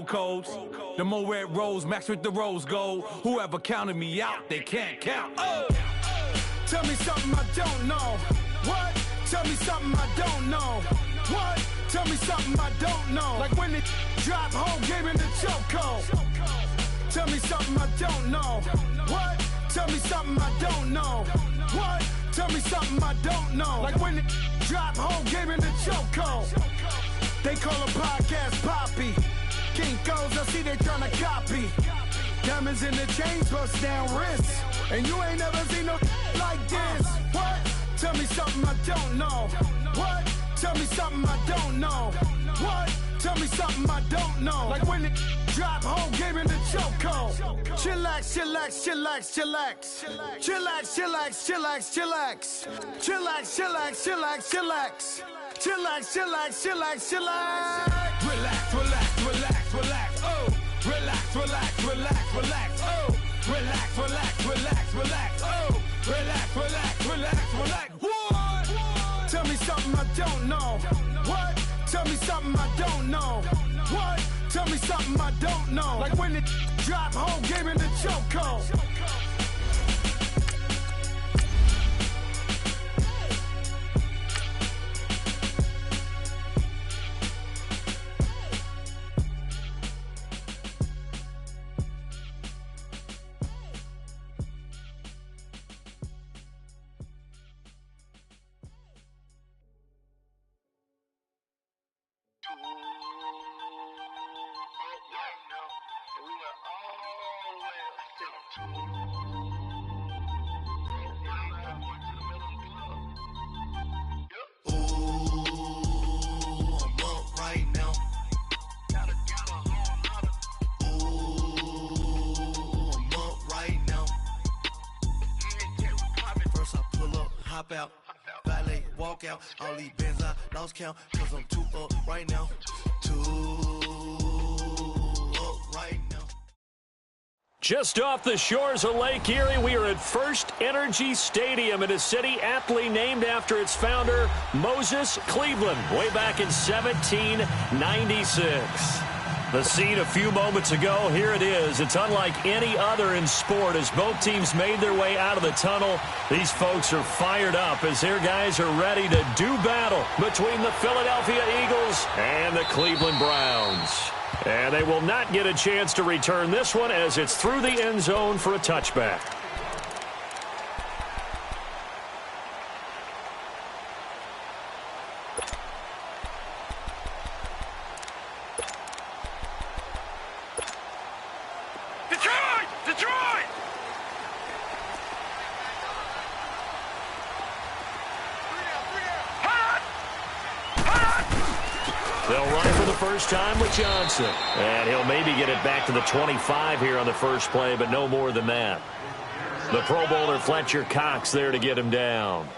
codes. The more red rose matched with the rose gold. Whoever counted me out, they can't count. Oh! Tell me something I don't know. What? Tell me something I don't know. What? Tell me something I don't know. Like when it drop home, game in the chokehold. Tell me something I don't know. What? Tell me something I don't know. What? Tell me something I don't know. Like when it drop home, game in the chokehold. They call a podcast Poppy. Kinkos, I see they tryna copy. Diamonds in the chains, bust down wrists. And you ain't never seen no like this. What? Tell me something I don't know. What? Tell me something I don't know. What? Tell me something I don't know. Like when it drop home, game in the chokehold. Chillax, chillax, chillax, chillax. Chillax, chillax, chillax, chillax. Chillax, chillax, chillax, chillax. Chillax, chillax, chillax, chillax. Relax, relax, relax, relax. Oh, relax, relax, relax, relax. Oh, relax, relax, relax, relax. Oh, relax, relax, relax, relax. What? Tell me something I don't know. What? Tell me something I don't know. What? Tell me something I don't know. Like when it drop home, game in the chokehold. Out, valet, walk out, all these bands I lost count, cause I'm too up right now, too up right now. Just off the shores of Lake Erie, we are at First Energy Stadium in a city aptly named after its founder, Moses Cleveland, way back in 1796. The scene a few moments ago, here it is. It's unlike any other in sport as both teams made their way out of the tunnel. These folks are fired up as their guys are ready to do battle between the Philadelphia Eagles and the Cleveland Browns. And they will not get a chance to return this one as it's through the end zone for a touchback. Time with Johnson, and he'll maybe get it back to the 25 here on the first play, but no more than that. The Pro Bowler Fletcher Cox there to get him down.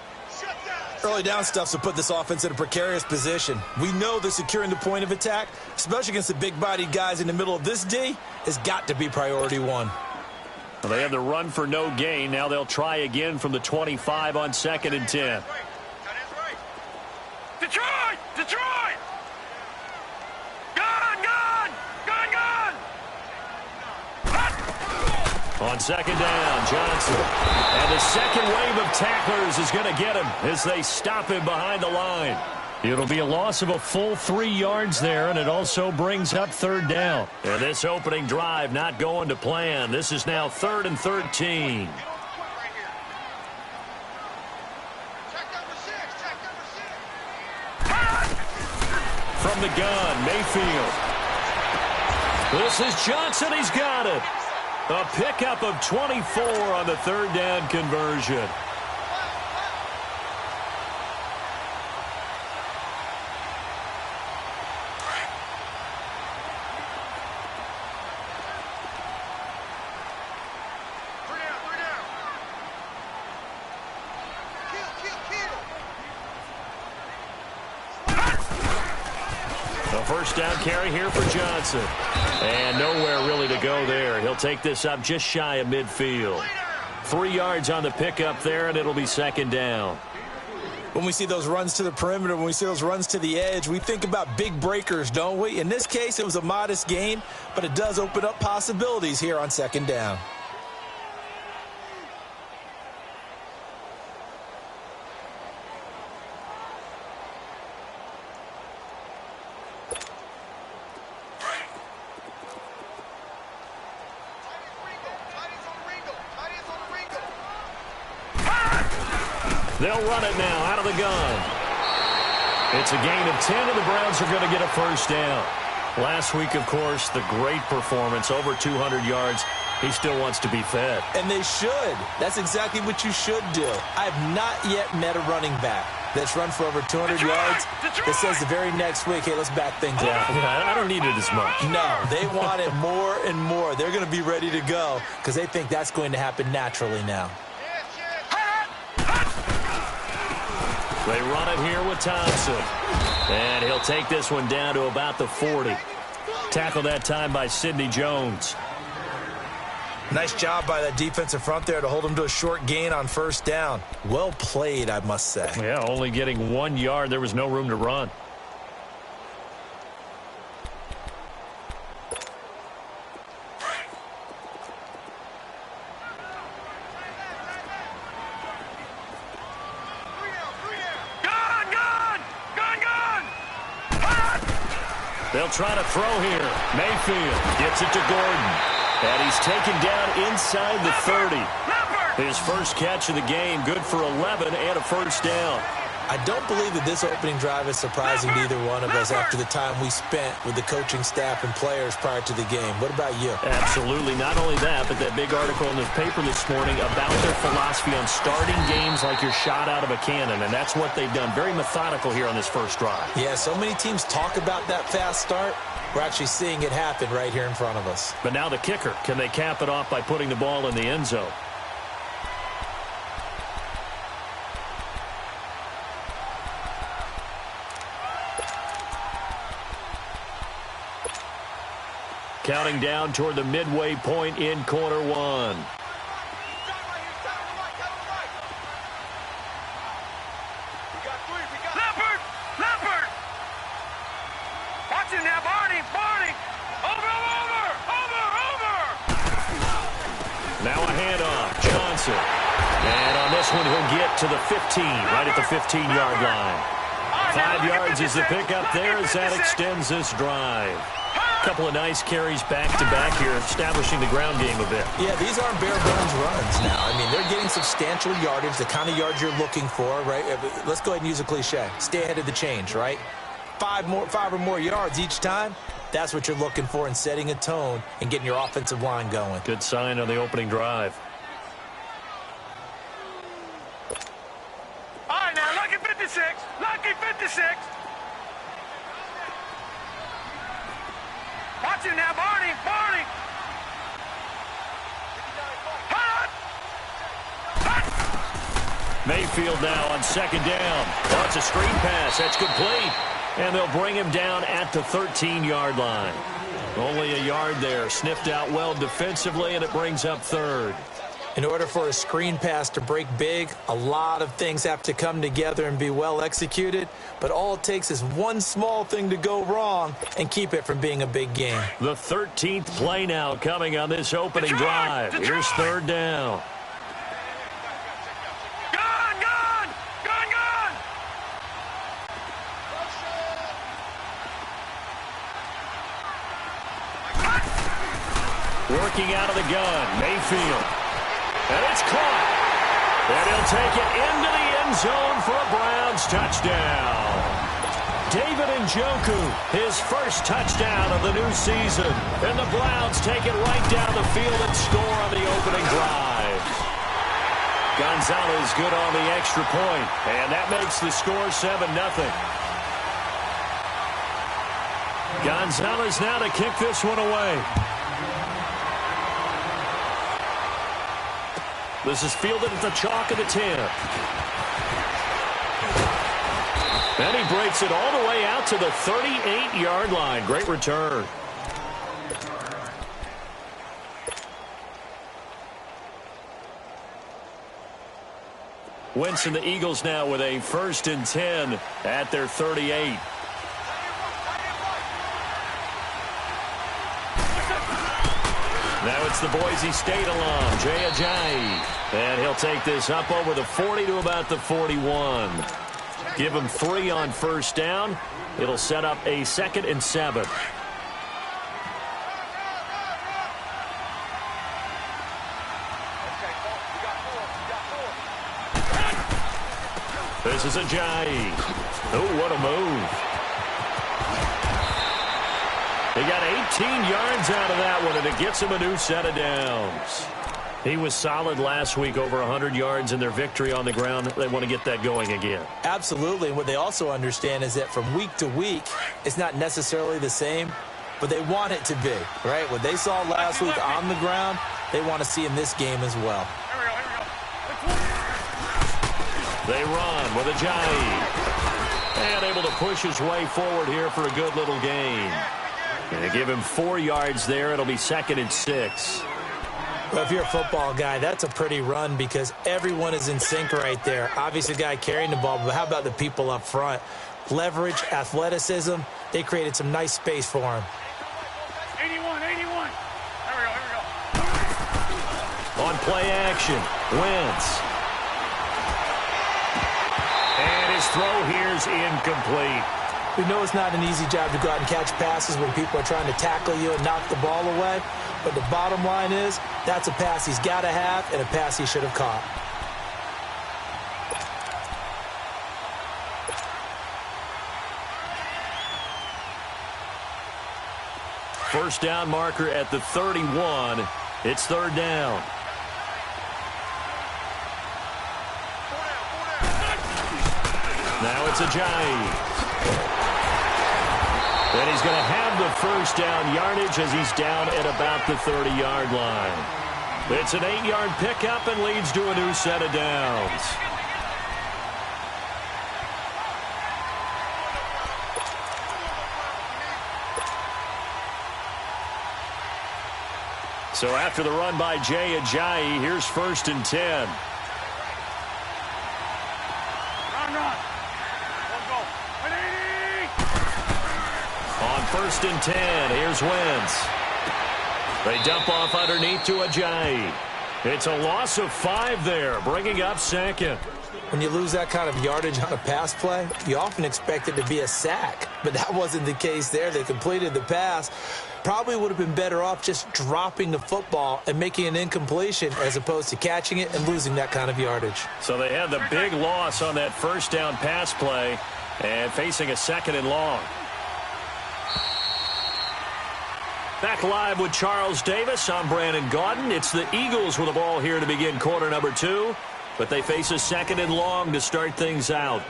Early down stuff to put this offense in a precarious position. We know that securing the point of attack, especially against the big-bodied guys in the middle of this D, has got to be priority one. Well, they had the run for no gain. Now they'll try again from the 25 on 2nd and 10. Detroit! Detroit! On 2nd down, Johnson. And the second wave of tacklers is going to get him as they stop him behind the line. It'll be a loss of a full 3 yards there, and it also brings up 3rd down. And this opening drive not going to plan. This is now 3rd and 13. From the gun, Mayfield. This is Johnson. He's got it. A pickup of 24 on the 3rd down conversion. First down carry here for Johnson. And nowhere really to go there. He'll take this up just shy of midfield. 3 yards on the pickup there, and it'll be 2nd down. When we see those runs to the perimeter, when we see those runs to the edge, we think about big breakers, don't we? In this case, it was a modest gain, but it does open up possibilities here on second down. They'll run it now out of the gun. It's a gain of 10, and the Browns are going to get a first down. Last week, of course, the great performance, over 200 yards. He still wants to be fed. And they should. That's exactly what you should do. I have not yet met a running back that's run for over 200 yards that says the very next week, hey, let's back things out. Yeah, I don't need it as much. No, they want it more and more. They're going to be ready to go because they think that's going to happen naturally now. They run it here with Thompson. And he'll take this one down to about the 40. Tackled that time by Sidney Jones. Nice job by that defensive front there to hold him to a short gain on first down. Well played, I must say. Yeah, only getting 1 yard. There was no room to run. They'll try to throw here. Mayfield gets it to Gordon. And he's taken down inside the 30. His first catch of the game, good for 11 and a first down. I don't believe that this opening drive is surprising to either one of us after the time we spent with the coaching staff and players prior to the game. What about you? Absolutely. Not only that, but that big article in the paper this morning about their philosophy on starting games like you're shot out of a cannon, and that's what they've done. Very methodical here on this first drive. Yeah, so many teams talk about that fast start. We're actually seeing it happen right here in front of us. But now the kicker. Can they cap it off by putting the ball in the end zone? Counting down toward the midway point in quarter one. Leopard! Watch it now, Barney! Over! Now a handoff, Johnson. And on this one, he'll get to the 15, right at the 15-yard line. 5 yards is the pickup there as that extends this drive. Couple of nice carries back-to-back here, establishing the ground game a bit. Yeah, these aren't bare-bones runs now. I mean, they're getting substantial yardage, the kind of yards you're looking for, right? Let's go ahead and use a cliche. Stay ahead of the change, right? 5 or more yards each time. That's what you're looking for in setting a tone and getting your offensive line going. Good sign on the opening drive. All right, now, lucky 56. Watch it now, Barney! Mayfield now on second down. Oh, it's a screen pass. That's complete. And they'll bring him down at the 13-yard line. Only a yard there. Sniffed out well defensively, and it brings up third. In order for a screen pass to break big, a lot of things have to come together and be well executed. But all it takes is one small thing to go wrong and keep it from being a big game. The 13th play now coming on this opening drive. Here's third down. Working out of the gun, Mayfield. And it's caught. And he'll take it into the end zone for a Browns touchdown. David Njoku, his first touchdown of the new season. And the Browns take it right down the field and score on the opening drive. Gonzalez good on the extra point. And that makes the score 7-0. Gonzalez now to kick this one away. This is fielded at the chalk of the 10. And he breaks it all the way out to the 38-yard line. Great return. Wentz and the Eagles now with a 1st and 10 at their 38. Now it's the Boise State alum, Jay Ajayi. And he'll take this up over the 40 to about the 41. Give him 3 on 1st down. It'll set up a 2nd and 7. This is Ajayi. Oh, what a move. They got 18 yards out of that one, and it gets him a new set of downs. He was solid last week, over 100 yards in their victory on the ground. They want to get that going again. Absolutely. And what they also understand is that from week to week, it's not necessarily the same, but they want it to be, right? What they saw last week on the ground, they want to see in this game as well. They run with Ajayi. And able to push his way forward here for a good little gain. And they give him 4 yards there. It'll be 2nd and 6. Well, if you're a football guy, that's a pretty run because everyone is in sync right there. Obviously, the guy carrying the ball, but how about the people up front? Leverage, athleticism, they created some nice space for him. 81. Here we go. On play action, Wentz. And his throw here's incomplete. We know it's not an easy job to go out and catch passes when people are trying to tackle you and knock the ball away. But the bottom line is, that's a pass he's got to have and a pass he should have caught. First down marker at the 31. It's 3rd down. Now it's Ajayi. And he's going to have the 1st down yardage as he's down at about the 30-yard line. It's an 8-yard pickup and leads to a new set of downs. So after the run by Jay Ajayi, here's 1st and 10. Run. Go. 1st and 10. Here's Wentz. They dump off underneath to Ajayi. It's a loss of 5 there, bringing up 2nd. When you lose that kind of yardage on a pass play, you often expect it to be a sack. But that wasn't the case there. They completed the pass. Probably would have been better off just dropping the football and making an incompletion as opposed to catching it and losing that kind of yardage. So they had the big loss on that 1st down pass play and facing a 2nd and long. Back live with Charles Davis. I'm Brandon Gaudin. It's the Eagles with the ball here to begin quarter number 2, but they face a 2nd and long to start things out.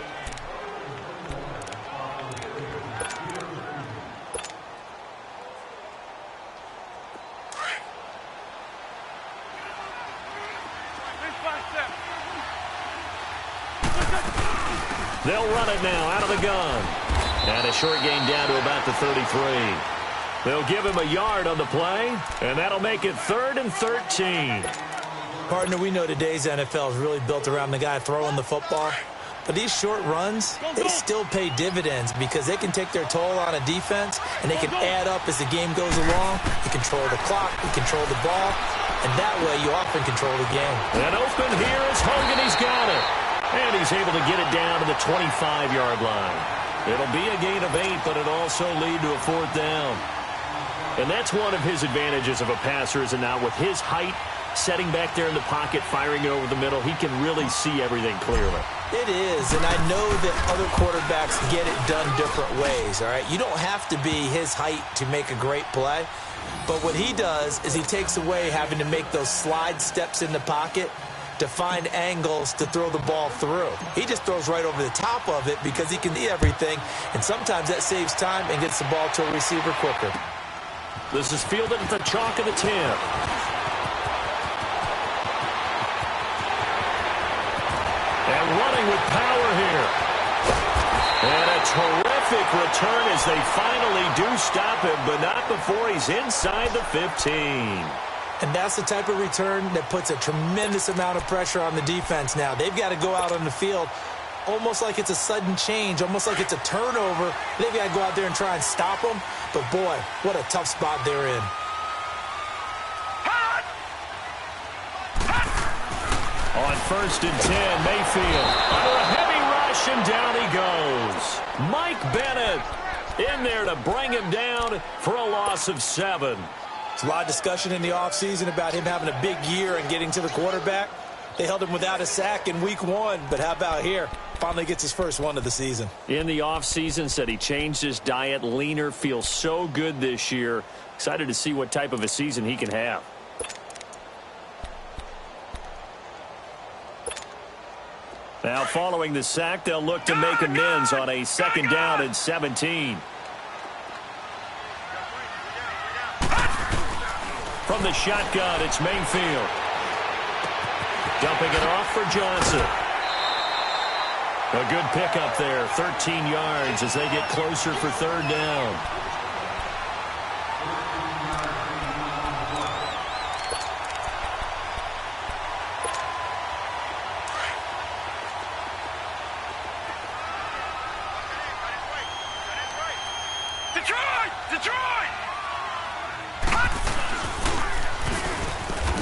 They'll run it now out of the gun. And a short gain down to about the 33. They'll give him a yard on the play, and that'll make it 3rd and 13. Partner, we know today's NFL is really built around the guy throwing the football. But these short runs, they still pay dividends because they can take their toll on a defense, and they can add up as the game goes along. You control the clock, you control the ball, and that way you often control the game. And open here is Hogan. He's got it. And he's able to get it down to the 25-yard line. It'll be a gain of 8, but it'll also lead to a 4th down. And that's one of his advantages of a passer, is now with his height, setting back there in the pocket, firing it over the middle, he can really see everything clearly. It is, and I know that other quarterbacks get it done different ways, all right? You don't have to be his height to make a great play, but what he does is he takes away having to make those slide steps in the pocket to find angles to throw the ball through. He just throws right over the top of it because he can see everything, and sometimes that saves time and gets the ball to a receiver quicker. This is fielded at the chalk of the 10. And running with power here. And a terrific return as they finally do stop him, but not before he's inside the 15. And that's the type of return that puts a tremendous amount of pressure on the defense now. They've got to go out on the field almost like it's a sudden change, almost like it's a turnover. They've got to go out there and try and stop them. But, boy, what a tough spot they're in. On 1st and 10, Mayfield under a heavy rush, and down he goes. Mike Bennett in there to bring him down for a loss of 7. There's a lot of discussion in the offseason about him having a big year and getting to the quarterback. They held him without a sack in week 1, but how about here? Finally gets his first one of the season. In the offseason, said he changed his diet, leaner, feels so good this year. Excited to see what type of a season he can have. Now, following the sack, they'll look to make amends on a 2nd down and 17. From the shotgun, it's Mayfield. Dumping it off for Johnson. A good pickup there, 13 yards as they get closer for 3rd down.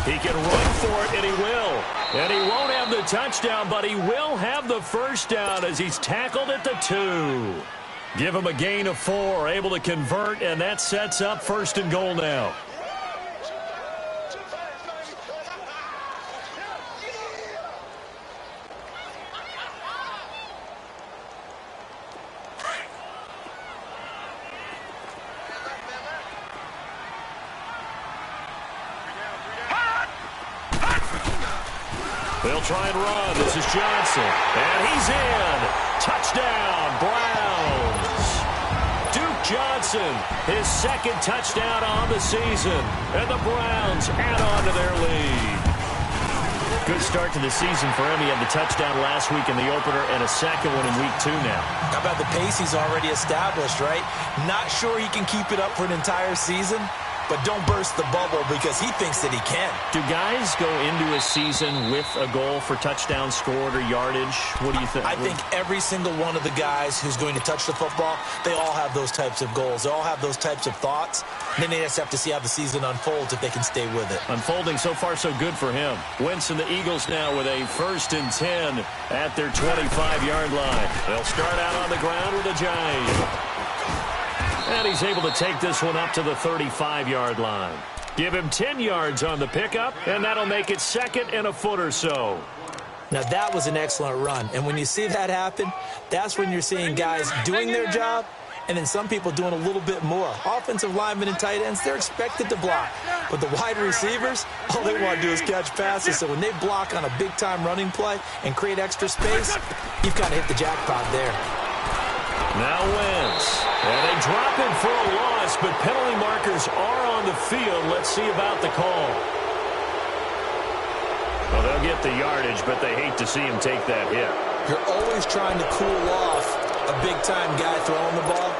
He can run for it, and he will. And he won't have the touchdown, but he will have the 1st down as he's tackled at the 2. Give him a gain of 4, able to convert, and that sets up 1st and goal now. They'll try and run. This is Johnson. And he's in. Touchdown, Browns. Duke Johnson, his 2nd touchdown on the season. And the Browns add on to their lead. Good start to the season for him. He had the touchdown last week in the opener and a 2nd one in week 2 now. How about the pace he's already established, right? Not sure he can keep it up for an entire season, but don't burst the bubble because he thinks that he can. Do guys go into a season with a goal for touchdown scored or yardage? What do you think? I think every single one of the guys who's going to touch the football, they all have those types of goals. They all have those types of thoughts. Then they just have to see how the season unfolds if they can stay with it. Unfolding so far so good for him. Wentz and the Eagles now with a 1st and 10 at their 25-yard line. They'll start out on the ground with a jive. And he's able to take this one up to the 35-yard line. Give him 10 yards on the pickup, and that'll make it 2nd and a foot or so. Now, that was an excellent run. And when you see that happen, that's when you're seeing guys doing their job, and then some people doing a little bit more. Offensive linemen and tight ends, they're expected to block. But the wide receivers, all they want to do is catch passes. So when they block on a big-time running play and create extra space, you've kind of hit the jackpot there. Now Wentz. And they drop him for a loss, but penalty markers are on the field. Let's see about the call. Well, they'll get the yardage, but they hate to see him take that hit. You're always trying to cool off a big-time guy throwing the ball,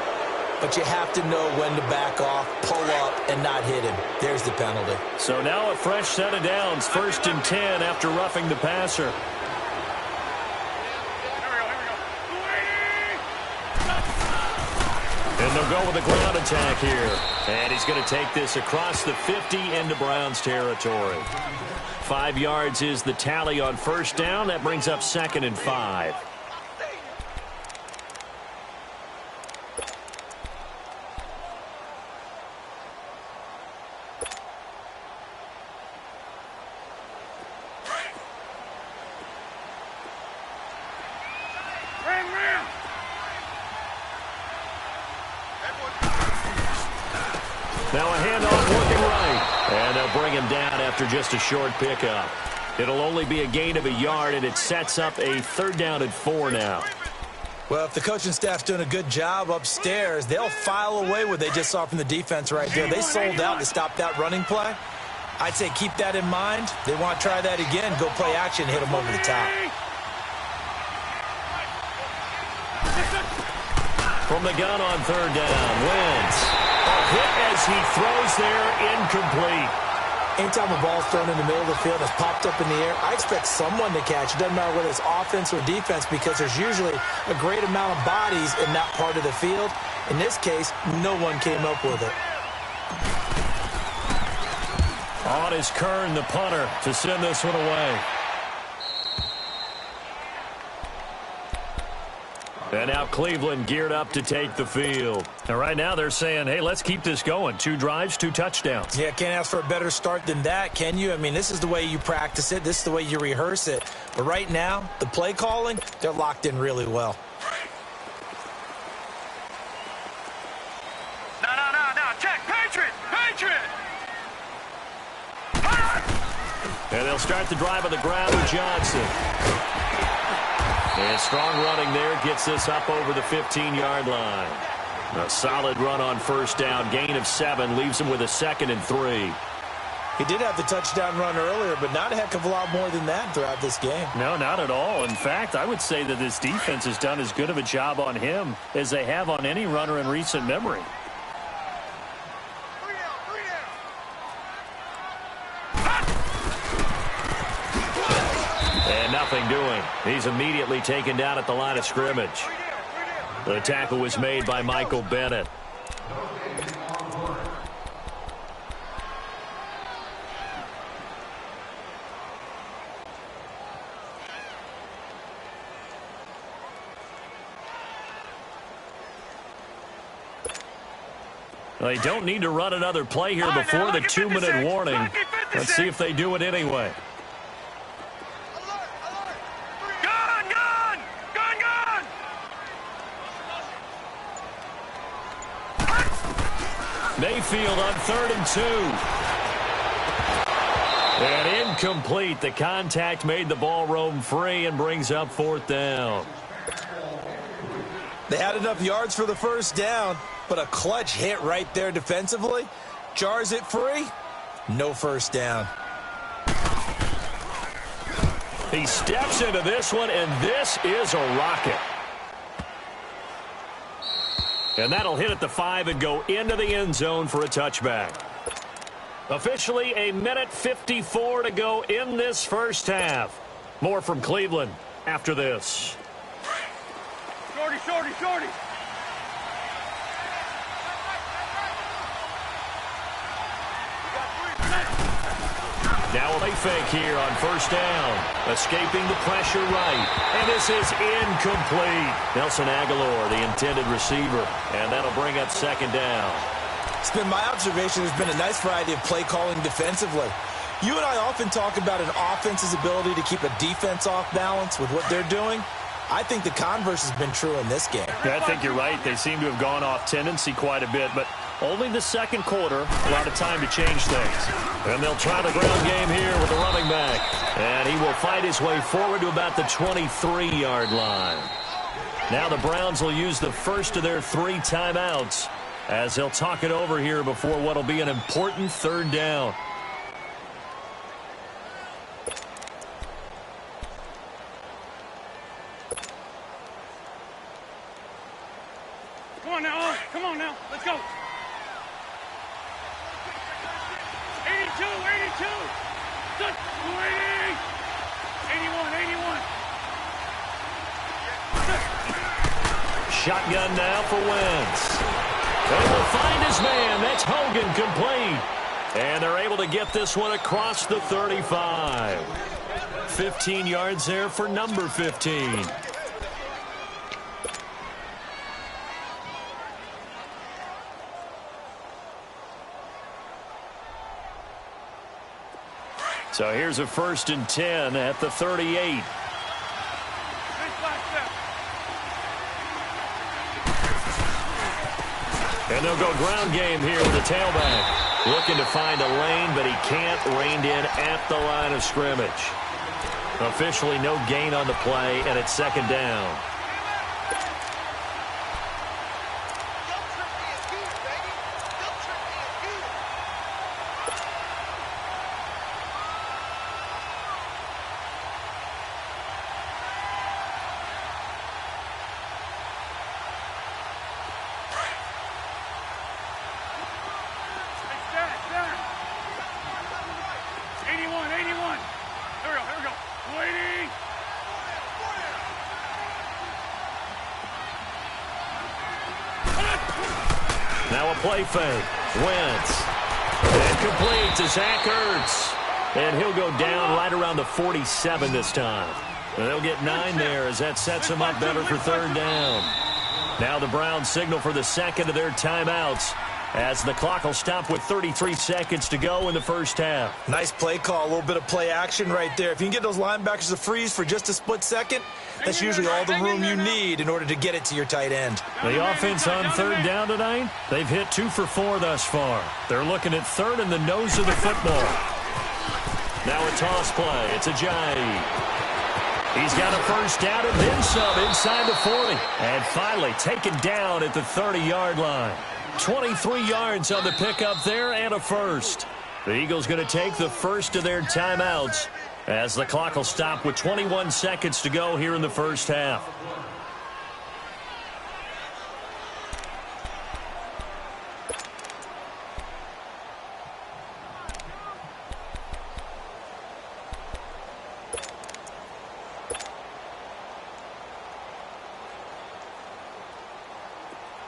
but you have to know when to back off, pull up, and not hit him. There's the penalty. So now a fresh set of downs, 1st and 10 after roughing the passer. And they'll go with a ground attack here. And he's going to take this across the 50 into Browns territory. 5 yards is the tally on 1st down. That brings up 2nd and 5. Now a handoff working right. And they'll bring him down after just a short pickup. It'll only be a gain of a yard, and it sets up a 3rd down and 4 now. Well, if the coaching staff's doing a good job upstairs, they'll file away what they just saw from the defense right there. They sold out to stop that running play. I'd say keep that in mind. They want to try that again, go play action, hit them over the top. From the gun on 3rd down, Wentz. A hit as he throws there, incomplete. Anytime a ball's thrown in the middle of the field and it's popped up in the air, I expect someone to catch. It doesn't matter whether it's offense or defense because there's usually a great amount of bodies in that part of the field. In this case, no one came up with it. On is Kern, the punter, to send this one away. And now Cleveland geared up to take the field. And right now they're saying, hey, let's keep this going. 2 drives, 2 touchdowns. Yeah, can't ask for a better start than that, can you? I mean, this is the way you practice it. This is the way you rehearse it. But right now, the play calling, they're locked in really well. No. Check. Patriot. And they'll start the drive on the ground with Johnson. And strong running there gets this up over the 15-yard line. A solid run on first down. Gain of 7 leaves him with a 2nd and 3. He did have the touchdown run earlier, but not a heck of a lot more than that throughout this game. No, not at all. In fact, I would say that this defense has done as good of a job on him as they have on any runner in recent memory. And nothing doing. He's immediately taken down at the line of scrimmage. The tackle was made by Michael Bennett. They don't need to run another play here before the 2-minute warning. Let's see if they do it anyway. Mayfield on 3rd and 2. And incomplete. The contact made the ball roam free and brings up 4th down. They had enough yards for the first down, but a clutch hit right there defensively jars it free. No first down. He steps into this one, and this is a rocket. And that'll hit at the 5 and go into the end zone for a touchback. Officially, 1:54 to go in this first half. More from Cleveland after this. Shorty. Now a play fake here on first down. Escaping the pressure right. And this is incomplete. Nelson Aguilar, the intended receiver. And that'll bring up 2nd down. It's been my observation there's been a nice variety of play calling defensively. You and I often talk about an offense's ability to keep a defense off balance with what they're doing. I think the converse has been true in this game. Yeah, I think you're right. They seem to have gone off tendency quite a bit, but only the second quarter, a lot of time to change things. And they'll try the ground game here with the running back. And he will fight his way forward to about the 23-yard line. Now the Browns will use the first of their 3 timeouts as they'll talk it over here before what will be an important 3rd down. Come on now. Let's go. 82. Good. 81. Shotgun now for Wentz. They will find his man. That's Hogan, complete. And they're able to get this one across the 35. 15 yards there for number 15. So here's a 1st and 10 at the 38. And they'll go ground game here with the tailback. Looking to find a lane, but he can't. Reined in at the line of scrimmage. Officially no gain on the play, and it's 2nd down. Here we go. Waiting. Now a play fake. Wentz. And complete to Zach Ertz. And he'll go down right around the 47 this time. And they'll get 9 there as that sets them up better for third down. Now the Browns signal for the second of their timeouts as the clock will stop with 33 seconds to go in the first half. Nice play call, a little bit of play action right there. If you can get those linebackers to freeze for just a split second, that's usually all the room you need in order to get it to your tight end. The offense on third down tonight, they've hit 2 for 4 thus far. They're looking at third in the nose of the football. Now a toss play. It's Ajayi. He's got a first down and then some inside the 40. And finally taken down at the 30-yard line. 23 yards on the pickup there and a first. The Eagles going to take the first of their timeouts as the clock will stop with 21 seconds to go here in the first half.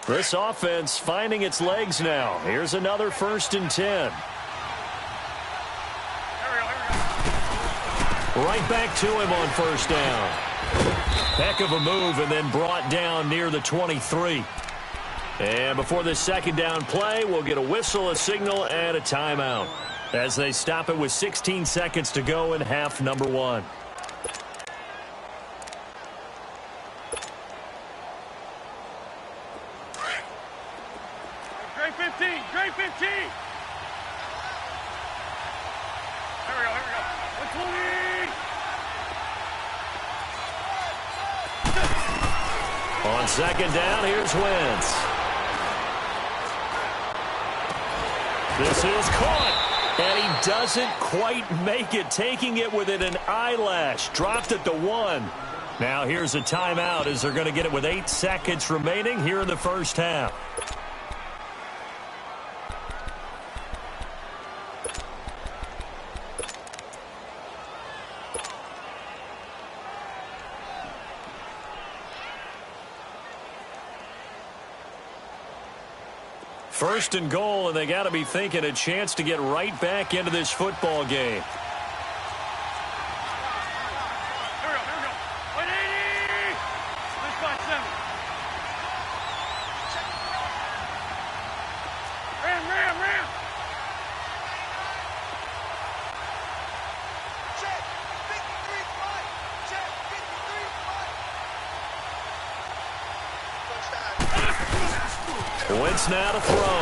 This offense finding its legs now. Here's another 1st and 10. Right back to him on first down. Heck of a move and then brought down near the 23. And before this second down play, we'll get a whistle, a signal, and a timeout as they stop it with 16 seconds to go in half number 1. Grade 15. Here we go. 120. On second down, here's Wentz. This is caught, and he doesn't quite make it, taking it within an eyelash. Dropped at the 1. Now here's a timeout as they're going to get it with 8 seconds remaining here in the first half. First and goal, and they got to be thinking a chance to get right back into this football game. Here we go. 180. This spot 7. Ram. Check. 53 front. Check. 53 front. Touchdown. Wentz now to throw.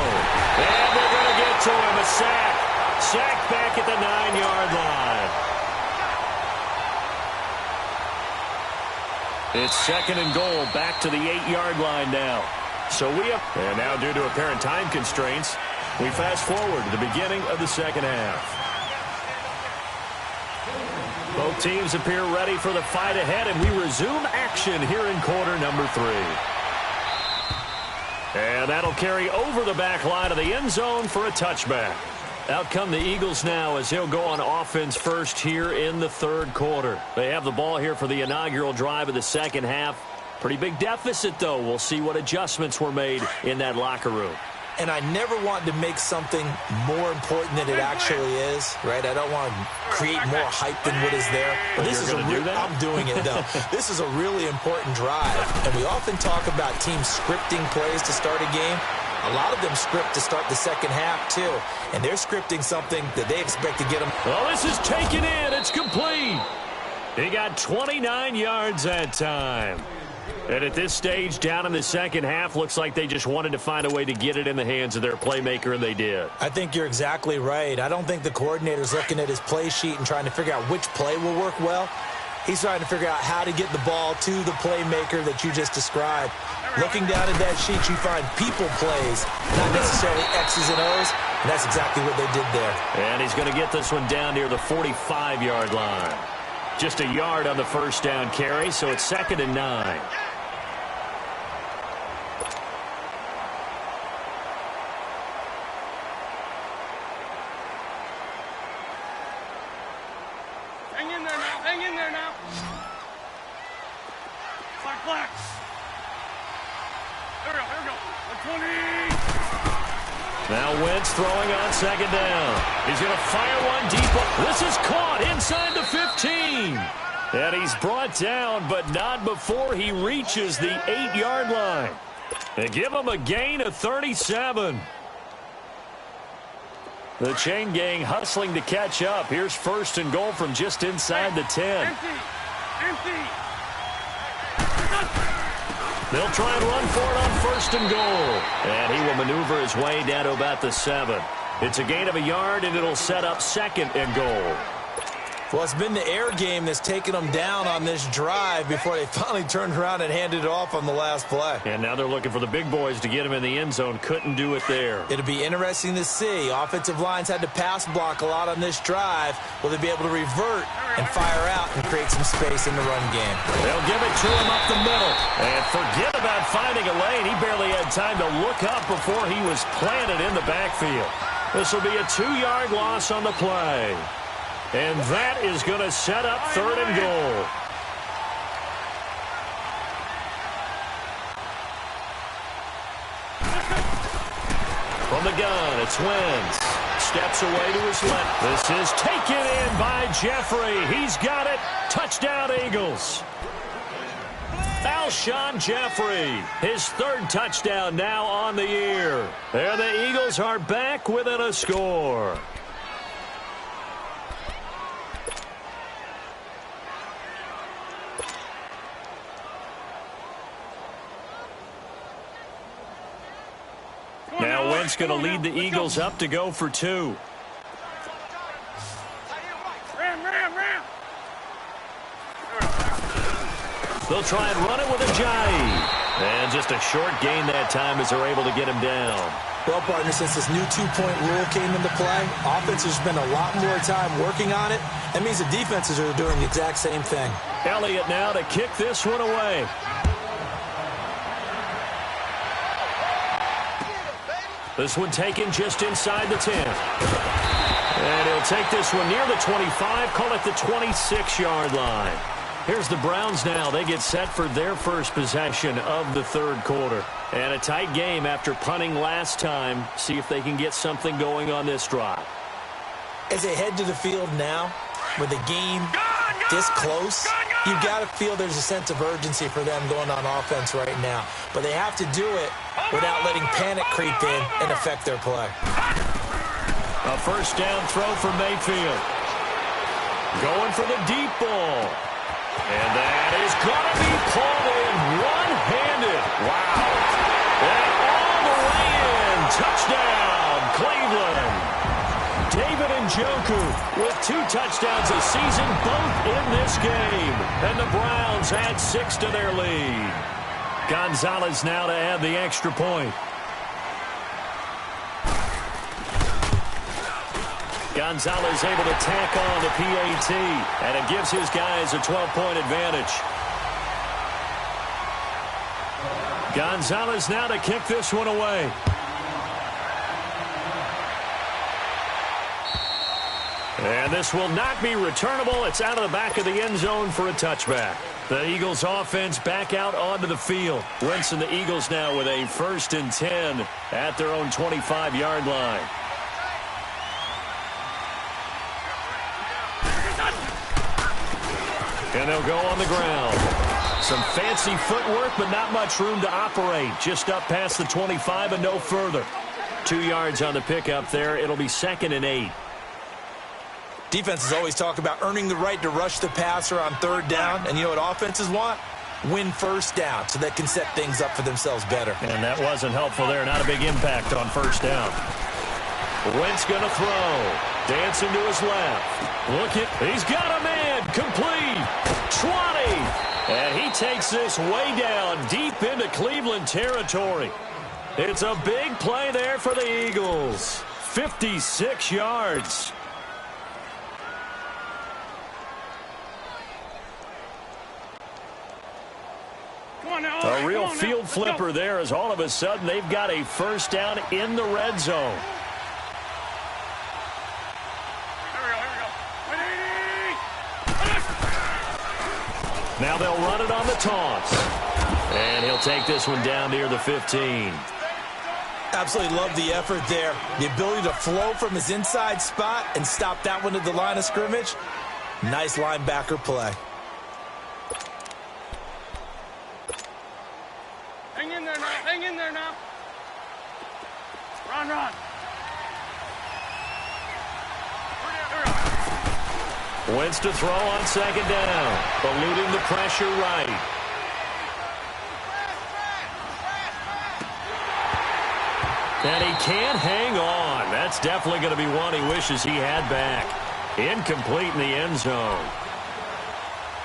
And they're going to get to him. A sack. Sack back at the 9-yard line. It's second and goal. Back to the 8-yard line now. So we have... And now due to apparent time constraints, we fast forward to the beginning of the second half. Both teams appear ready for the fight ahead, and we resume action here in quarter number 3. And that'll carry over the back line of the end zone for a touchback. Out come the Eagles now as they'll go on offense first here in the third quarter. They have the ball here for the inaugural drive of the second half. Pretty big deficit, though. We'll see what adjustments were made in that locker room. And I never want to make something more important than it actually is, right? I don't want to create more hype than what is there. But this is I'm doing it, though. This is a really important drive. And we often talk about teams scripting plays to start a game. A lot of them script to start the second half, too. And they're scripting something that they expect to get them. Well, this is taken in. It's complete. He got 29 yards that time. And at this stage, down in the second half, looks like they just wanted to find a way to get it in the hands of their playmaker, and they did. I think you're exactly right. I don't think the coordinator's looking at his play sheet and trying to figure out which play will work well. He's trying to figure out how to get the ball to the playmaker that you just described. Looking down at that sheet, you find people plays, not necessarily X's and O's, and that's exactly what they did there. And he's going to get this one down near the 45-yard line. Just a yard on the first down carry, so it's 2nd and 9. Hang in there. Hang in there now. Flag. Here we go. 120. Now Wentz throwing on second down. He's going to fire one deep. This is caught inside the 15. And he's brought down, but not before he reaches the 8-yard line. They give him a gain of 37. The chain gang hustling to catch up. Here's first and goal from just inside the 10. Empty. They'll try and run for it on first and goal. And he will maneuver his way down to about the 7. It's a gain of a yard, and it'll set up second and goal. Well, it's been the air game that's taken them down on this drive before they finally turned around and handed it off on the last play. And now they're looking for the big boys to get him in the end zone. Couldn't do it there. It'll be interesting to see. Offensive lines had to pass block a lot on this drive. Will they be able to revert and fire out and create some space in the run game? They'll give it to him up the middle. And forget about finding a lane. He barely had time to look up before he was planted in the backfield. This will be a 2-yard loss on the play. And that is going to set up third and goal. From the gun, it's Wentz. Steps away to his left. This is taken in by Jeffrey. He's got it. Touchdown, Eagles. Alshon Jeffrey, his third touchdown now on the year. And the Eagles are back within a score. Now Wentz going to lead the Eagles up to go for 2. Ram. They'll try and run it with a jive. And just a short gain that time as they're able to get him down. Well, partner, since this new 2-point rule came into play, offenses spend a lot more time working on it. That means the defenses are doing the exact same thing. Elliott now to kick this one away. This one taken just inside the 10. And he'll take this one near the 25, call it the 26-yard line. Here's the Browns now. They get set for their first possession of the third quarter. And a tight game after punting last time. See if they can get something going on this drive. As they head to the field now, with the game this close, you've got to feel there's a sense of urgency for them going on offense right now. But they have to do it without letting panic creep in and affect their play. A first down throw for Mayfield. Going for the deep ball. And that is going to be pulled in one-handed. Wow. And all the way in. Touchdown, Cleveland. David Njoku with 2 touchdowns this season, both in this game. And the Browns add 6 to their lead. Gonzalez now to add the extra point. Gonzalez able to tack on the PAT, and it gives his guys a 12-point advantage. Gonzalez now to kick this one away. And this will not be returnable. It's out of the back of the end zone for a touchback. The Eagles offense back out onto the field. Wentz and the Eagles now with a 1st and 10 at their own 25-yard line. And they'll go on the ground. Some fancy footwork, but not much room to operate. Just up past the 25 and no further. 2 yards on the pickup there. It'll be 2nd and 8. Defenses always talk about earning the right to rush the passer on 3rd down. And you know what offenses want? Win first down so they can set things up for themselves better. And that wasn't helpful there. Not a big impact on 1st down. Wentz going to throw. Dancing to his left. Look it. He's got a man. Complete. 20. And he takes this way down deep into Cleveland territory. It's a big play there for the Eagles. 56 yards. A real field flipper there as all of a sudden they've got a 1st down in the red zone. Now they'll run it on the toss. And he'll take this one down near the 15. Absolutely love the effort there. The ability to flow from his inside spot and stop that one at the line of scrimmage. Nice linebacker play. Hang in there now. Hang in there now. Run, run. Wentz to throw on second down. Eluding the pressure right. And he can't hang on. That's definitely going to be one he wishes he had back. Incomplete in the end zone.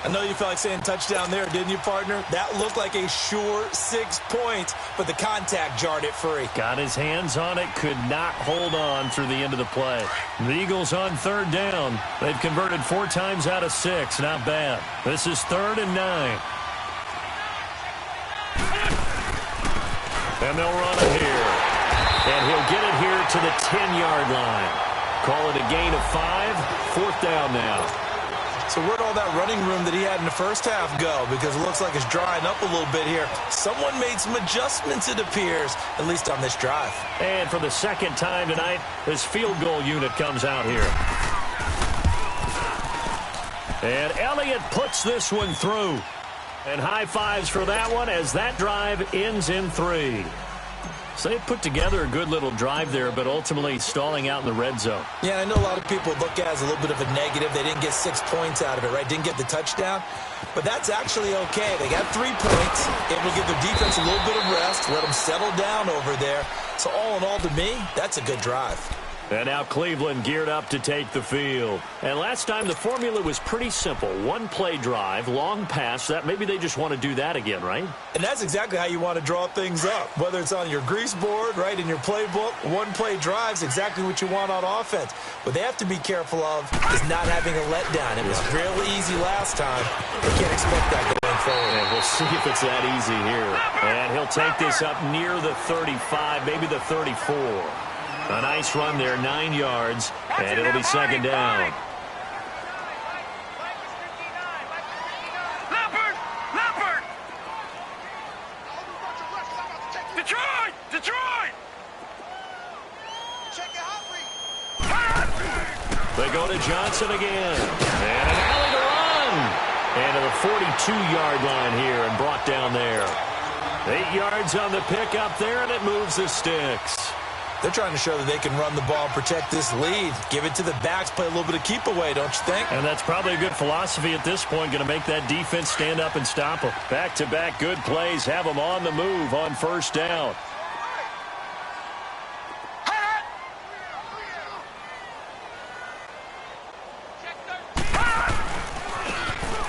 I know you felt like saying touchdown there, didn't you, partner? That looked like a sure 6 points, but the contact jarred it free. Got his hands on it, could not hold on through the end of the play. The Eagles on third down. They've converted 4 times out of 6. Not bad. This is 3rd and 9. And they'll run it here. And he'll get it here to the 10-yard line. Call it a gain of 5. 4th down now. So where'd all that running room that he had in the first half go? Because it looks like it's drying up a little bit here. Someone made some adjustments, it appears, at least on this drive. And for the second time tonight, this field goal unit comes out here. And Elliott puts this one through. And high fives for that one as that drive ends in 3. So they put together a good little drive there, but ultimately stalling out in the red zone. Yeah, I know a lot of people look at it as a little bit of a negative. They didn't get 6 points out of it, right? Didn't get the touchdown. But that's actually okay. They got 3 points. It will give their defense a little bit of rest, let them settle down over there. So all in all, to me, that's a good drive. And now Cleveland geared up to take the field. And last time the formula was pretty simple. 1-play drive, long pass. That maybe they just want to do that again, right? And that's exactly how you want to draw things up. Whether it's on your grease board, right, in your playbook, 1-play drive's exactly what you want on offense. What they have to be careful of is not having a letdown. It was real easy last time. They can't expect that going forward. And we'll see if it's that easy here. And he'll take this up near the 35, maybe the 34. A nice run there, 9 yards, and it'll be second down. Leopard! Leopard! Detroit! Detroit! Check your hot read. They go to Johnson again. And an alley to run. And to the 42-yard line here and brought down there. 8 yards on the pickup there, and it moves the sticks. They're trying to show that they can run the ball, protect this lead. Give it to the backs, play a little bit of keep away, don't you think? And that's probably a good philosophy at this point, going to make that defense stand up and stop them. Back-to-back good plays, have them on the move on first down.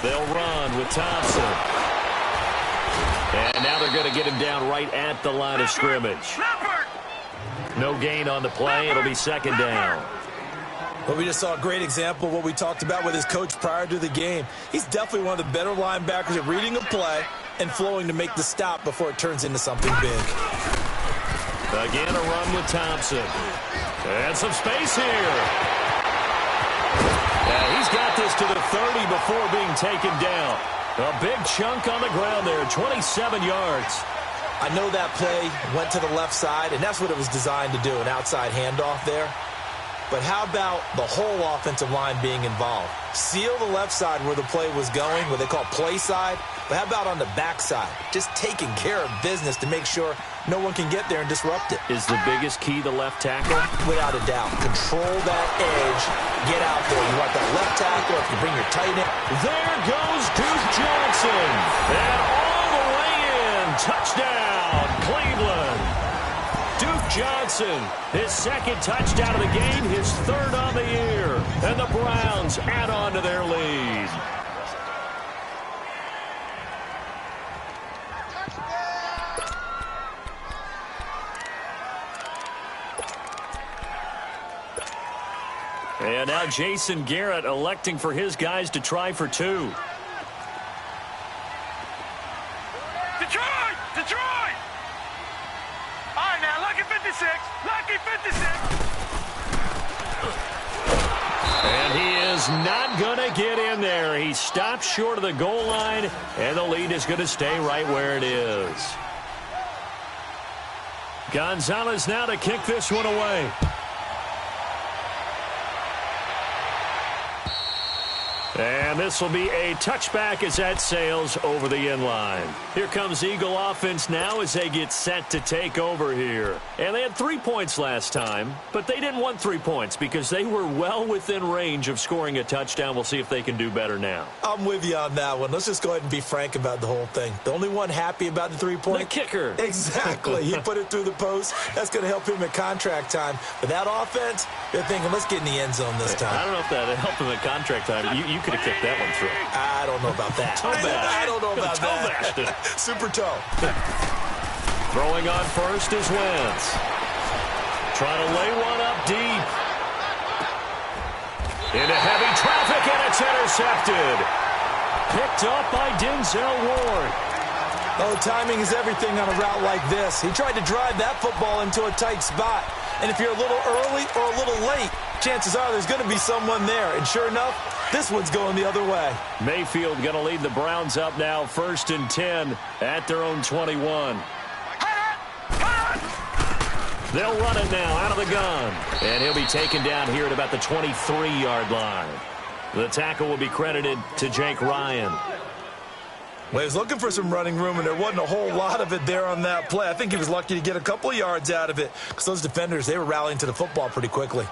They'll run with Thompson. And now they're going to get him down right at the line of scrimmage. No gain on the play. It'll be second down. Well, we just saw a great example of what we talked about with his coach prior to the game. He's definitely one of the better linebackers at reading a play and flowing to make the stop before it turns into something big. Again, a run with Thompson. And some space here. Yeah, he's got this to the 30 before being taken down. A big chunk on the ground there, 27 yards. I know that play went to the left side, and that's what it was designed to do, an outside handoff there. But how about the whole offensive line being involved? Seal the left side where the play was going, what they call play side. But how about on the back side? Just taking care of business to make sure no one can get there and disrupt it. Is the biggest key the left tackle? Without a doubt. Control that edge. Get out there. You want that left tackle. If you bring your tight end. There goes Duke Johnson. And all the way in. Touchdown, Cleveland. Duke Johnson, his second touchdown of the game, his third on the year. And the Browns add on to their lead. And now Jason Garrett electing for his guys to try for 2. Detroit! Detroit! All right, now, lucky 56. Lucky 56. And he is is not going to get in there. He stopped short of the goal line, and the lead is going to stay right where it is. Gonzalez now to kick this one away. And this will be a touchback as that sails over the end line. Here comes Eagle offense now as they get set to take over here. And they had 3 points last time, but they didn't want 3 points because they were well within range of scoring a touchdown. We'll see if they can do better now. I'm with you on that one. Let's just go ahead and be frank about the whole thing. The only one happy about the 3-point? The kicker. Exactly. He put it through the post. That's going to help him at contract time. But that offense, they're thinking, let's get in the end zone this time. I don't know if that helped him at contract time. You could have kicked that one through. I don't know about that. I don't know about that. Super toe. Throwing on first is Wentz. Trying to lay one up deep. Into heavy traffic, and it's intercepted. Picked up by Denzel Ward. Oh, timing is everything on a route like this. He tried to drive that football into a tight spot. And if you're a little early or a little late, chances are there's going to be someone there. And sure enough, this one's going the other way. Mayfield going to lead the Browns up now, 1st and 10 at their own 21. They'll run it now out of the gun. And he'll be taken down here at about the 23-yard line. The tackle will be credited to Jake Ryan. Well, he was looking for some running room, and there wasn't a whole lot of it there on that play. I think he was lucky to get a couple of yards out of it because those defenders, they were rallying to the football pretty quickly.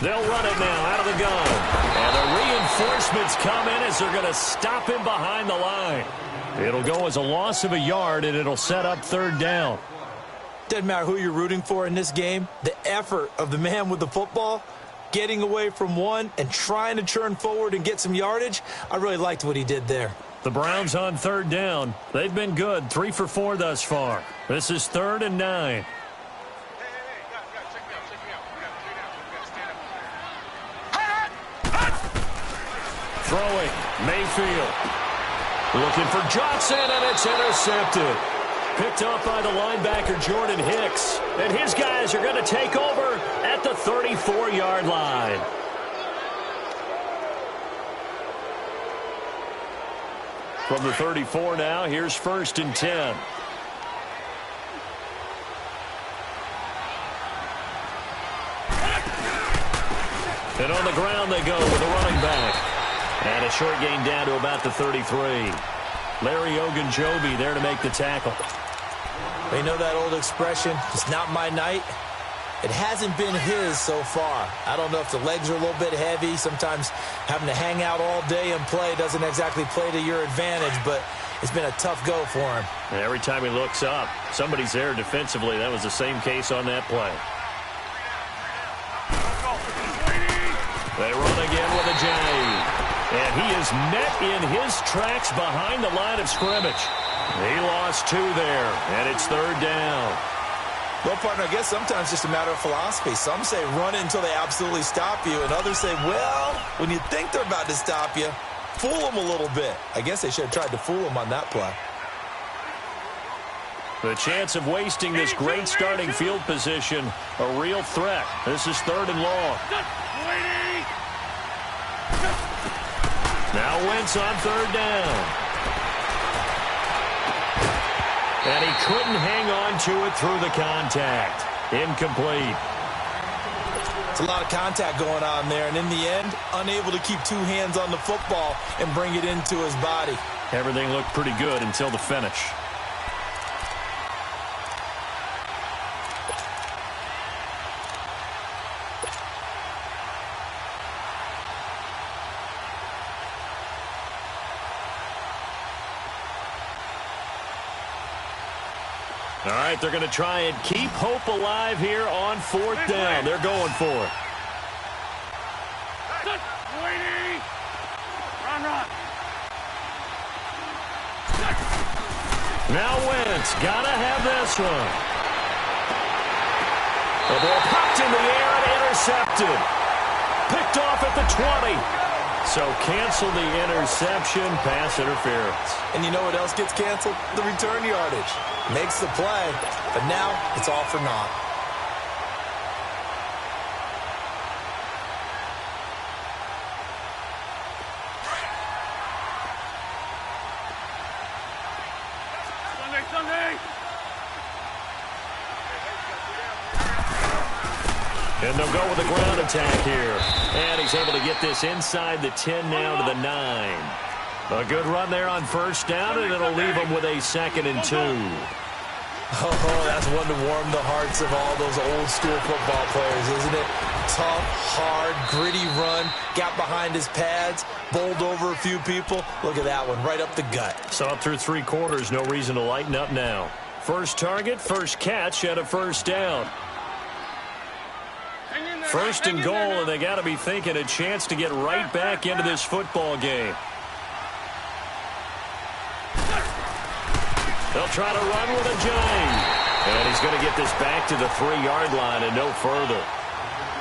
They'll run it now out of the gun. And the reinforcements come in as they're going to stop him behind the line. It'll go as a loss of a yard, and it'll set up 3rd down. Doesn't matter who you're rooting for in this game. The effort of the man with the football, getting away from one and trying to churn forward and get some yardage, I really liked what he did there. The Browns on 3rd down. They've been good, 3 for 4 thus far. This is 3rd and 9. Throwing, Mayfield. Looking for Johnson, and it's intercepted. Picked up by the linebacker, Jordan Hicks. And his guys are going to take over at the 34-yard line. From the 34 now, here's 1st and 10. And on the ground they go with a running back. And a short gain down to about the 33. Larry Ogunjobi there to make the tackle. You know that old expression, it's not my night? It hasn't been his so far. I don't know if the legs are a little bit heavy. Sometimes having to hang out all day and play doesn't exactly play to your advantage, but it's been a tough go for him. And every time he looks up, somebody's there defensively. That was the same case on that play. They run again with a J. And he is met in his tracks behind the line of scrimmage. He lost 2 there, and it's 3rd down. Well, partner, I guess sometimes it's just a matter of philosophy. Some say run it until they absolutely stop you, and others say, well, when you think they're about to stop you, fool them a little bit. I guess they should have tried to fool them on that play. The chance of wasting this great starting field position, a real threat. This is 3rd and long. Now Wentz on 3rd down. And he couldn't hang on to it through the contact. Incomplete. It's a lot of contact going on there, and in the end, unable to keep 2 hands on the football and bring it into his body. Everything looked pretty good until the finish. All right, they're going to try and keep hope alive here on 4th down. They're going for it. Run. Now Wentz, got to have this one. The ball popped in the air and intercepted. Picked off at the 20. So cancel the interception, pass interference. And you know what else gets canceled? The return yardage. Makes the play, but now it's all for naught. Sunday. And they'll go with the ground attack here. And he's able to get this inside the 10 now to the 9. A good run there on first down, and it'll leave them with a 2nd and 2. Oh, that's one to warm the hearts of all those old-school football players, isn't it? Tough, hard, gritty run, got behind his pads, bowled over a few people. Look at that one, right up the gut. Saw it through 3 quarters, no reason to lighten up now. First target, first catch, and a first down. First and goal, and they got to be thinking a chance to get right back into this football game. They'll try to run with a giant. And he's going to get this back to the 3-yard line and no further.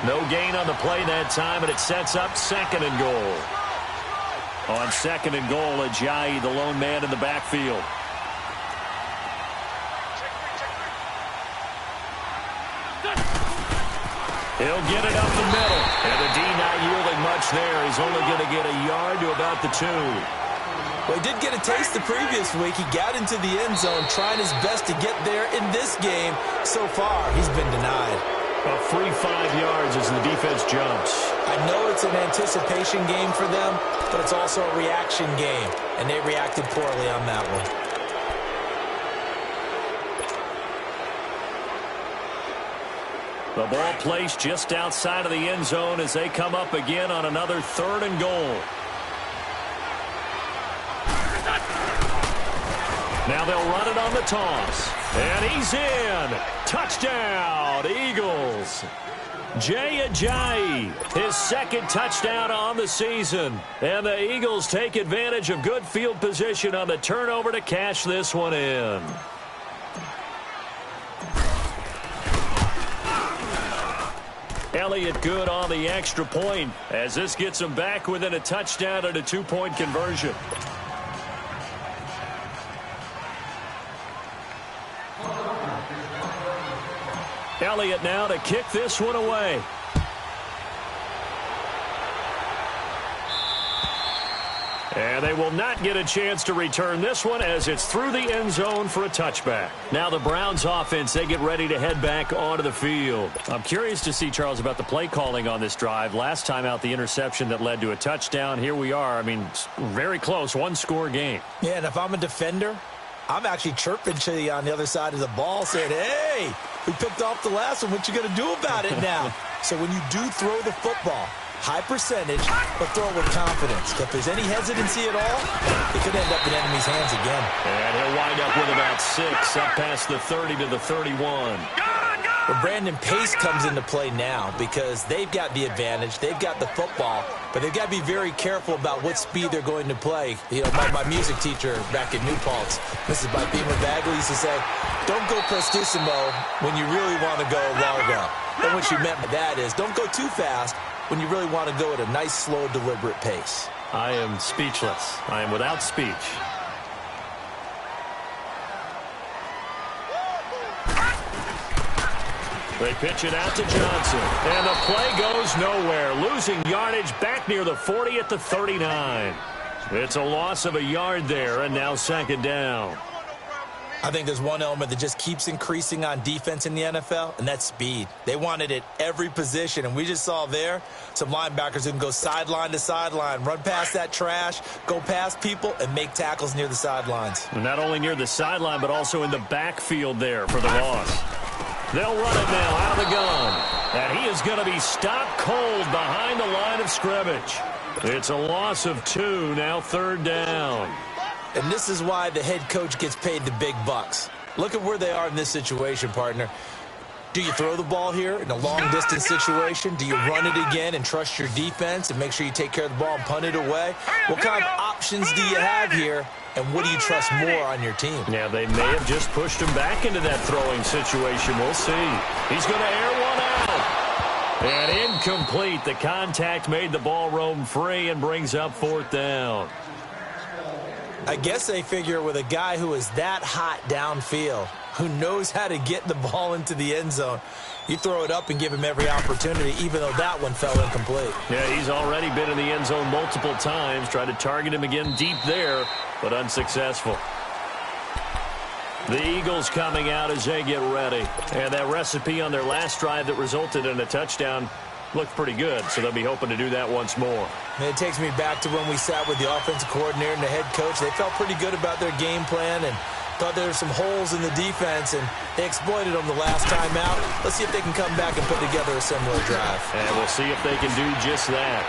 No gain on the play that time, and it sets up 2nd and goal. On 2nd and goal, Ajayi, the lone man in the backfield. He'll get it up the middle. And the D not yielding much there. He's only going to get a yard to about the 2. Well, he did get a taste the previous week. He got into the end zone, trying his best to get there in this game. So far, he's been denied. A free 5 yards as the defense jumps. I know it's an anticipation game for them, but it's also a reaction game, and they reacted poorly on that one. The ball placed just outside of the end zone as they come up again on another 3rd and goal. Now they'll run it on the toss. And he's in. Touchdown, Eagles. Jay Ajayi, his 2nd touchdown on the season. And the Eagles take advantage of good field position on the turnover to cash this one in. Elliott good on the extra point as this gets them back within a touchdown and a 2-point conversion. Elliott now to kick this one away. And they will not get a chance to return this one as it's through the end zone for a touchback. Now the Browns offense, they get ready to head back onto the field. I'm curious to see, Charles, about the play calling on this drive. Last time out, the interception that led to a touchdown. Here we are. I mean, very close, 1-score game. Yeah, and if I'm a defender, I'm actually chirping to you on the other side of the ball saying, hey, we picked off the last one. What you going to do about it now? So when you do throw the football, high percentage, but throw it with confidence. If there's any hesitancy at all, it could end up in enemy's hands again. And he'll wind up with about 6, up past the 30 to the 31. But Brandon, pace comes into play now because they've got the advantage. They've got the football, but they've got to be very careful about what speed they're going to play. You know, my music teacher back in New Paltz, Mrs. Beamer Bagley, used to say, don't go prestissimo when you really want to go largo. And what she meant by that is don't go too fast when you really want to go at a nice, slow, deliberate pace. I am speechless. I am without speech. They pitch it out to Johnson. And the play goes nowhere. Losing yardage back near the 40 at the 39. It's a loss of a yard there, and now 2nd down. I think there's one element that just keeps increasing on defense in the NFL, and that's speed. They want it at every position, and we just saw there some linebackers who can go sideline to sideline, run past that trash, go past people, and make tackles near the sidelines. Not only near the sideline, but also in the backfield there for the loss. They'll run it now out of the gun. And he is going to be stopped cold behind the line of scrimmage. It's a loss of 2, now 3rd down. And this is why the head coach gets paid the big bucks. Look at where they are in this situation, partner. Do you throw the ball here in a long-distance situation? Do you run it again and trust your defense and make sure you take care of the ball and punt it away? What kind of options do you have here, and what do you trust more on your team? Yeah, they may have just pushed him back into that throwing situation. We'll see. He's going to air one out. And incomplete. The contact made the ball roam free and brings up 4th down. I guess they figure with a guy who is that hot downfield, who knows how to get the ball into the end zone, you throw it up and give him every opportunity, even though that one fell incomplete. Yeah, he's already been in the end zone multiple times. Tried to target him again deep there, but unsuccessful. The Eagles coming out as they get ready. And that recipe on their last drive that resulted in a touchdown looked pretty good, so they'll be hoping to do that once more. And it takes me back to when we sat with the offensive coordinator and the head coach. They felt pretty good about their game plan and thought there were some holes in the defense, and they exploited them the last time out. Let's see if they can come back and put together a similar drive. And we'll see if they can do just that.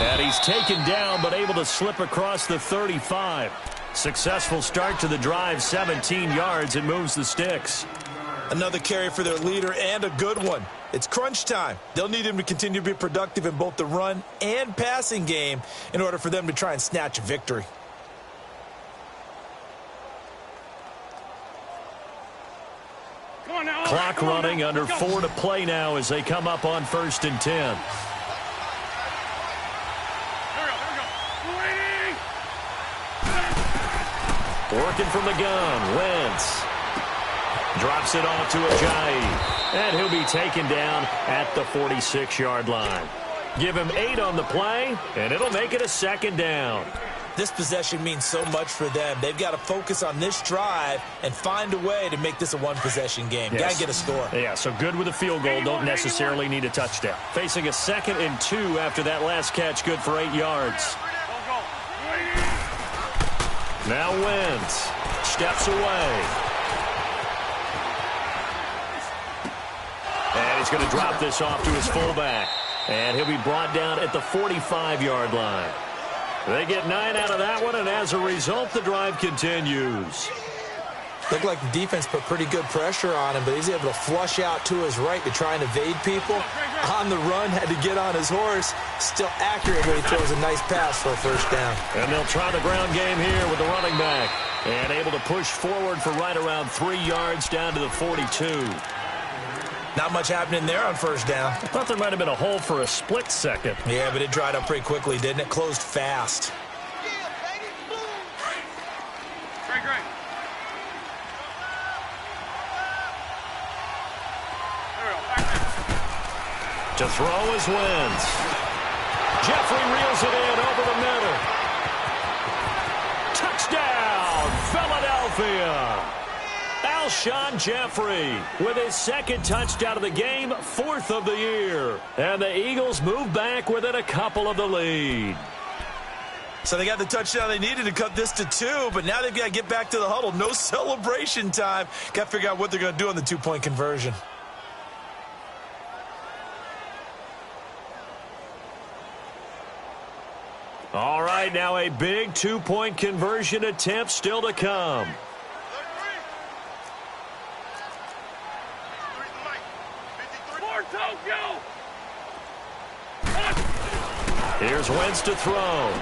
And he's taken down, but able to slip across the 35. Successful start to the drive, 17 yards, and moves the sticks. Another carry for their leader, and a good one. It's crunch time. They'll need him to continue to be productive in both the run and passing game in order for them to try and snatch a victory. Clock running, under 4 to play now as they come up on 1st and 10. Working from the gun, Wentz. Drops it off to Ajayi. And he'll be taken down at the 46-yard line. Give him 8 on the play, and it'll make it a 2nd down. This possession means so much for them. They've got to focus on this drive and find a way to make this a one-possession game. Yes. Got to get a score. Yeah, so good with a field goal. Don't necessarily need a touchdown. Facing a 2nd and 2 after that last catch, good for 8 yards. Now Wentz steps away. And he's going to drop this off to his fullback. And he'll be brought down at the 45-yard line. They get 9 out of that one, and as a result, the drive continues. Looked like the defense put pretty good pressure on him, but he's able to flush out to his right to try and evade people. On the run, had to get on his horse. Still accurate when he throws a nice pass for a 1st down. And they'll try the ground game here with the running back. And able to push forward for right around 3 yards down to the 42. Not much happening there on 1st down. I thought there might have been a hole for a split second. Yeah, but it dried up pretty quickly, didn't it? Closed fast. Great. To throw is Wentz. Jeffrey reels it in over the middle. Touchdown, Philadelphia. Alshon Jeffrey with his 2nd touchdown of the game, 4th of the year. And the Eagles move back within a couple of the lead. So they got the touchdown they needed to cut this to 2, but now they've got to get back to the huddle. No celebration time. Got to figure out what they're going to do on the 2-point conversion. All right, now a big 2-point conversion attempt still to come. Here's Wentz to throw.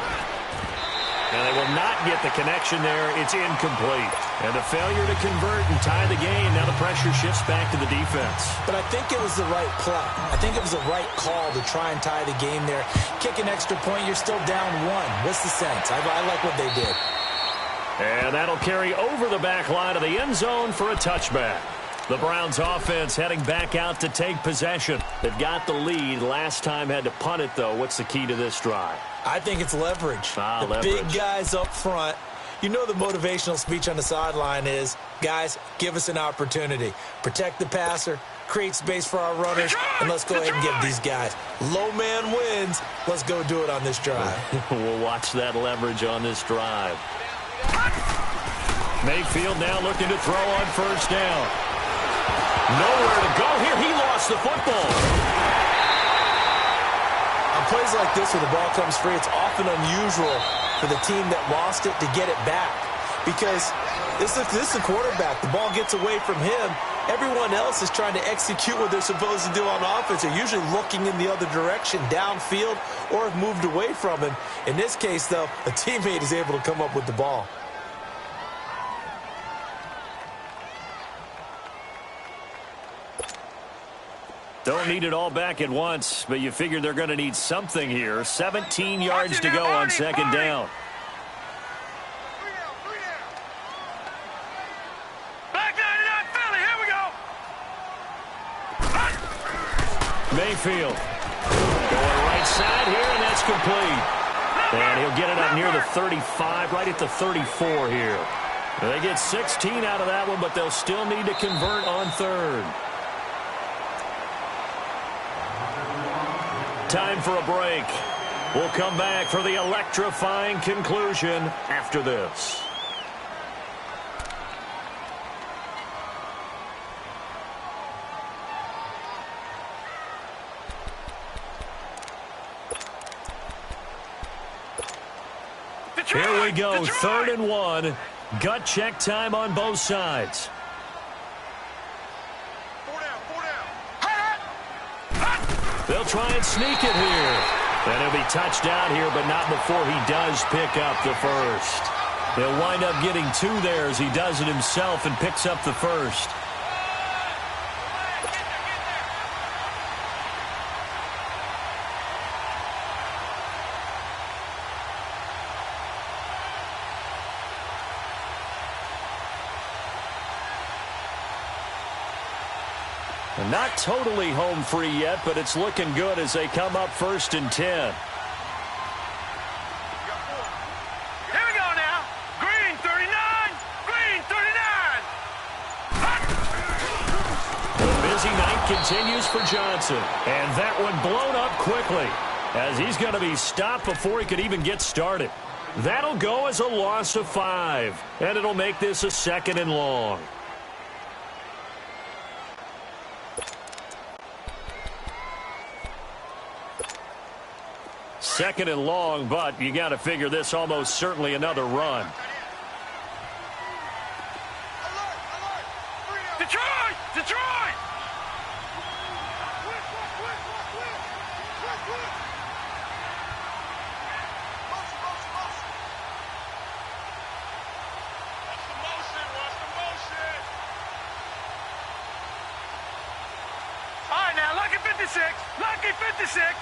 And they will not get the connection there. It's incomplete. And a failure to convert and tie the game. Now the pressure shifts back to the defense. But I think it was the right play. I think it was the right call to try and tie the game there. Kick an extra point, you're still down 1. What's the sense? I like what they did. And that'll carry over the back line of the end zone for a touchback. The Browns offense heading back out to take possession. They've got the lead. Last time had to punt it, though. What's the key to this drive? I think it's leverage. Leverage. Big guys up front. You know the motivational speech on the sideline is, guys, give us an opportunity. Protect the passer, create space for our runners, and let's go ahead and give these guys. Low man wins. Let's go do it on this drive. We'll watch that leverage on this drive. Mayfield now looking to throw on 1st down. Nowhere to go here. He lost the football. On plays like this where the ball comes free, it's often unusual for the team that lost it to get it back. Because this is the quarterback. The ball gets away from him. Everyone else is trying to execute what they're supposed to do on offense. They're usually looking in the other direction, downfield, or have moved away from him. In this case, though, a teammate is able to come up with the ball. Don't need it all back at once, but you figure they're going to need something here. 17 yards to go on second down. Back 99 Philly, here we go. Mayfield going right side here, and that's complete. And he'll get it up near the 35, right at the 34 here. They get 16 out of that one, but they'll still need to convert on third. Time for a break. We'll come back for the electrifying conclusion after this. Here we go, 3rd and 1. Gut check time on both sides. 4 down, 4 down. They'll try and sneak it here. And he'll be touched down here, but not before he does pick up the first. He'll wind up getting 2 there as he does it himself and picks up the first. Not totally home free yet, but it's looking good as they come up 1st and 10. Here we go now. Green 39. Green 39. The busy night continues for Johnson. And that one blown up quickly as he's going to be stopped before he could even get started. That'll go as a loss of 5. And it'll make this a 2nd and long. Second and long, but you got to figure this almost certainly another run. Detroit! Detroit! All right, now, lucky 56. Lucky 56.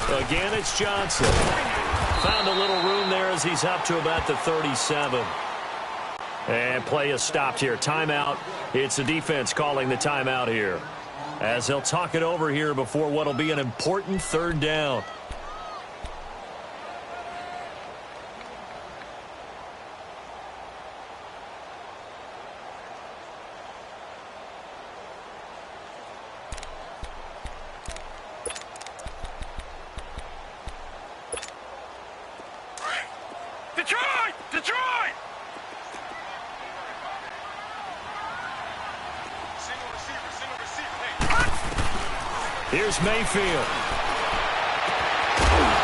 Again, it's Johnson. Found a little room there as he's up to about the 37. And play is stopped here. Timeout. It's the defense calling the timeout here, as they'll talk it over here before what'll be an important 3rd down. Detroit! Detroit! Single receiver. Hey. Here's Mayfield.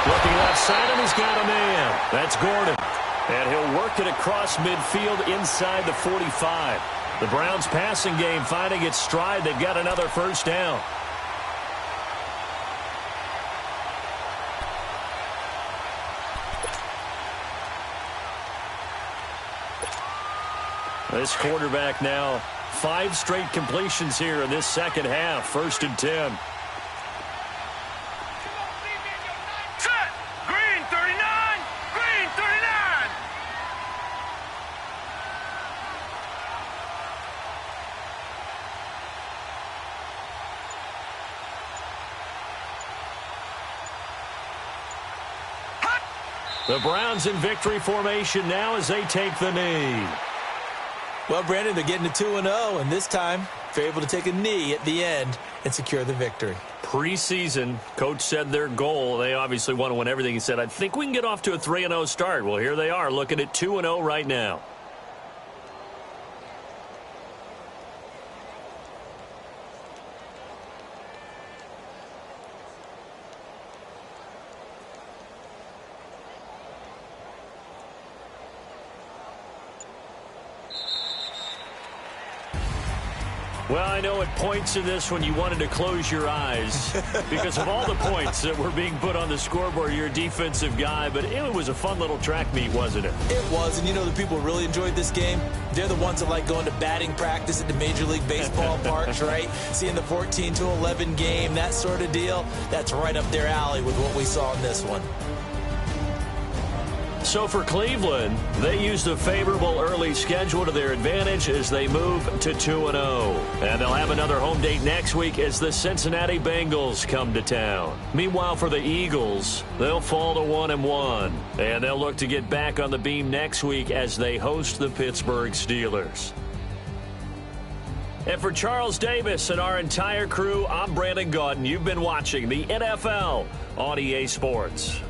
Looking left side, and he's got a man. That's Gordon. And he'll work it across midfield inside the 45. The Browns' passing game finding its stride. They've got another 1st down. This quarterback now 5 straight completions here in this 2nd half. 1st and 10. Set! Green 39! Green 39! The Browns in victory formation now as they take the knee. Well, Brandon, they're getting to 2-0, and this time they're able to take a knee at the end and secure the victory. Preseason, coach said their goal, they obviously want to win everything. He said, I think we can get off to a 3-0 start. Well, here they are looking at 2-0 right now. Well, I know at points in this when you wanted to close your eyes because of all the points that were being put on the scoreboard. You're a defensive guy, but it was a fun little track meet, wasn't it? It was, and you know the people who really enjoyed this game? They're the ones that like going to batting practice at the Major League Baseball parks, right? Seeing the 14-11 game, that sort of deal. That's right up their alley with what we saw in this one. So for Cleveland, they used a favorable early schedule to their advantage as they move to 2-0. And they'll have another home date next week as the Cincinnati Bengals come to town. Meanwhile, for the Eagles, they'll fall to 1-1. And they'll look to get back on the beam next week as they host the Pittsburgh Steelers. And for Charles Davis and our entire crew, I'm Brandon Gaudin. You've been watching the NFL on EA Sports.